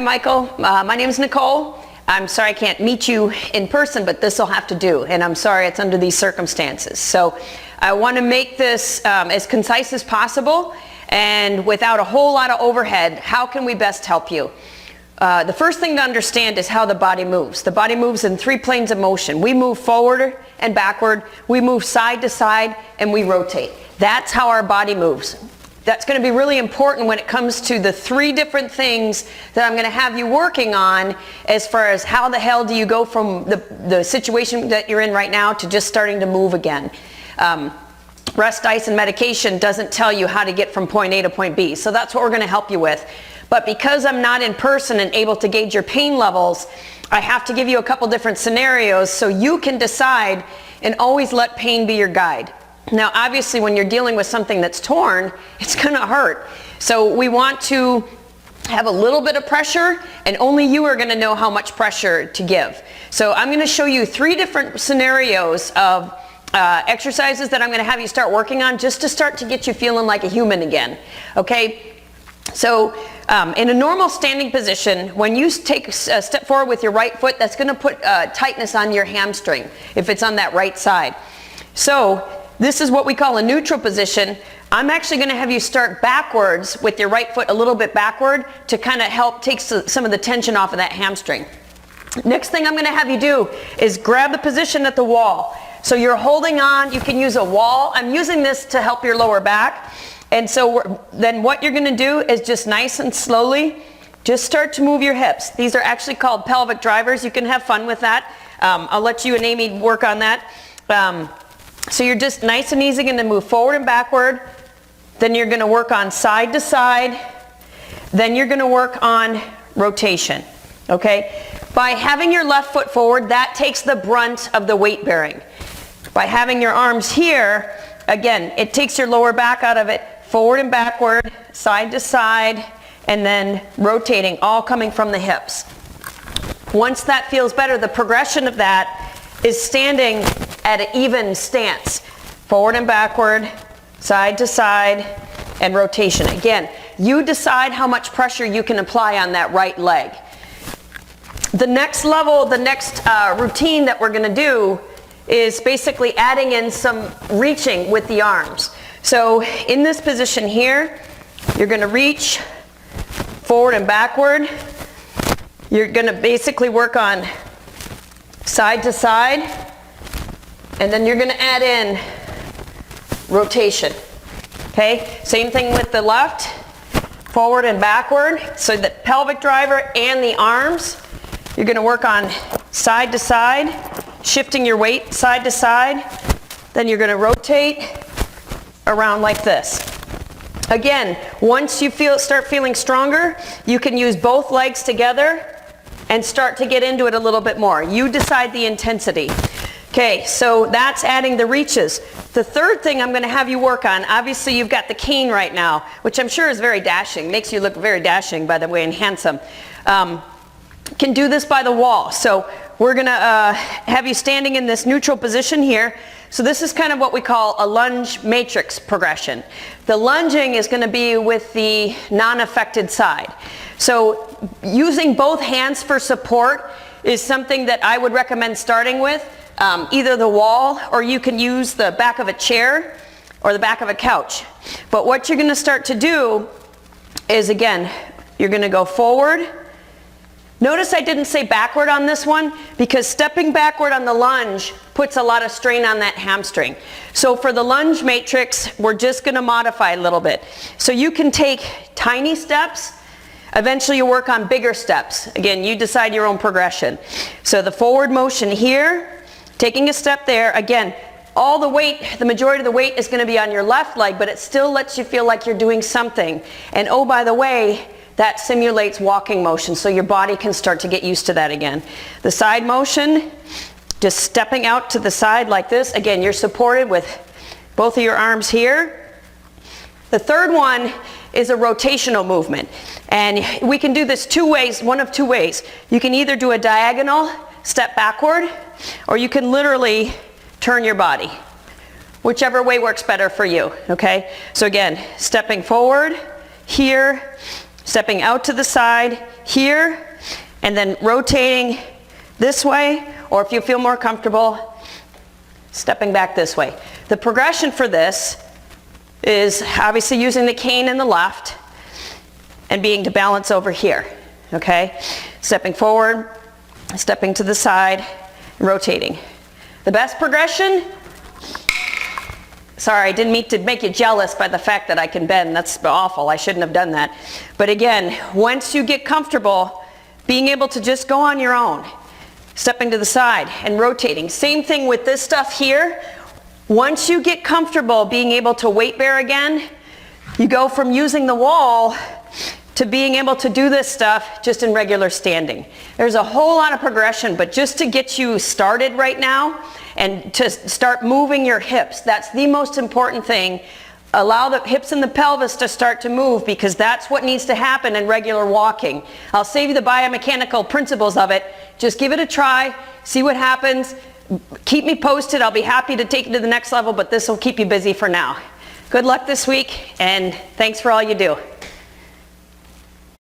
Hi Michael, my name is Nicole. I'm sorry I can't meet you in person, but this will have to do, and I'm sorry it's under these circumstances. So I want to make this as concise as possible and without a whole lot of overhead. How can we best help you? The first thing to understand is how the body moves. The body moves in 3 planes of motion. We move forward and backward, we move side to side, and we rotate. That's how our body moves. That's going to be really important when it comes to the 3 different things that I'm going to have you working on, as far as how the hell do you go from the situation that you're in right now to just starting to move again. Rest, ice, and medication doesn't tell you how to get from point A to point B. So that's what we're going to help you with. But because I'm not in person and able to gauge your pain levels, I have to give you a couple different scenarios so you can decide, and always let pain be your guide. Now obviously when you're dealing with something that's torn, it's going to hurt. So we want to have a little bit of pressure, and only you are going to know how much pressure to give. So I'm going to show you 3 different scenarios of exercises that I'm going to have you start working on, just to start to get you feeling like a human again. Okay? So in a normal standing position, when you take a step forward with your right foot, that's going to put tightness on your hamstring if it's on that right side. So this is what we call a neutral position. I'm actually going to have you start backwards with your right foot a little bit backward to kind of help take some of the tension off of that hamstring. Next thing I'm going to have you do is grab the position at the wall. So you're holding on, you can use a wall. I'm using this to help your lower back. And so then what you're going to do is just nice and slowly just start to move your hips. These are actually called pelvic drivers. You can have fun with that. I'll let you and Amy work on that. So you're just nice and easy going to move forward and backward. Then you're going to work on side to side. Then you're going to work on rotation. Okay? By having your left foot forward, that takes the brunt of the weight bearing. By having your arms here, again, it takes your lower back out of it. Forward and backward, side to side, and then rotating, all coming from the hips. Once that feels better, the progression of that is standing at an even stance. Forward and backward, side to side, and rotation. Again, you decide how much pressure you can apply on that right leg. The next level, the next routine that we're going to do is basically adding in some reaching with the arms. So in this position here, you're going to reach forward and backward. You're going to basically work on side to side, and then you're going to add in rotation. Okay, same thing with the left, forward and backward. So the pelvic driver and the arms, you're going to work on side to side, shifting your weight side to side. Then you're going to rotate around like this. Again, once you start feeling stronger, you can use both legs together and start to get into it a little bit more. You decide the intensity. Okay, so that's adding the reaches. The third thing I'm going to have you work on, obviously you've got the cane right now, which I'm sure is very dashing, makes you look very dashing, by the way, and handsome. Can do this by the wall. So we're going to have you standing in this neutral position here. So this is kind of what we call a lunge matrix progression. The lunging is going to be with the non-affected side. So using both hands for support is something that I would recommend starting with. Either the wall, or you can use the back of a chair or the back of a couch. But what you're going to start to do is, again, you're going to go forward. Notice I didn't say backward on this one, because stepping backward on the lunge puts a lot of strain on that hamstring. So for the lunge matrix, we're just going to modify a little bit. So you can take tiny steps. Eventually you work on bigger steps. Again, you decide your own progression. So the forward motion here, taking a step there. Again, all the weight, the majority of the weight is going to be on your left leg, but it still lets you feel like you're doing something. And oh, by the way, that simulates walking motion, so your body can start to get used to that again. The side motion, just stepping out to the side like this. Again, you're supported with both of your arms here. The third one is a rotational movement. And we can do this 2 ways, one of 2 ways. You can either do a diagonal step backward, or you can literally turn your body. Whichever way works better for you, okay? So again, stepping forward, here, stepping out to the side here, and then rotating this way, or if you feel more comfortable, stepping back this way. The progression for this is obviously using the cane in the left and being to balance over here, okay? Stepping forward, stepping to the side, rotating. The best progression, sorry, I didn't mean to make you jealous by the fact that I can bend. That's awful. I shouldn't have done that. But again, once you get comfortable, being able to just go on your own, stepping to the side and rotating. Same thing with this stuff here. Once you get comfortable being able to weight bear again, you go from using the wall to being able to do this stuff just in regular standing. There's a whole lot of progression, but just to get you started right now and to start moving your hips, that's the most important thing. Allow the hips and the pelvis to start to move, because that's what needs to happen in regular walking. I'll save you the biomechanical principles of it. Just give it a try, see what happens. Keep me posted. I'll be happy to take it to the next level, but this will keep you busy for now. Good luck this week, and thanks for all you do.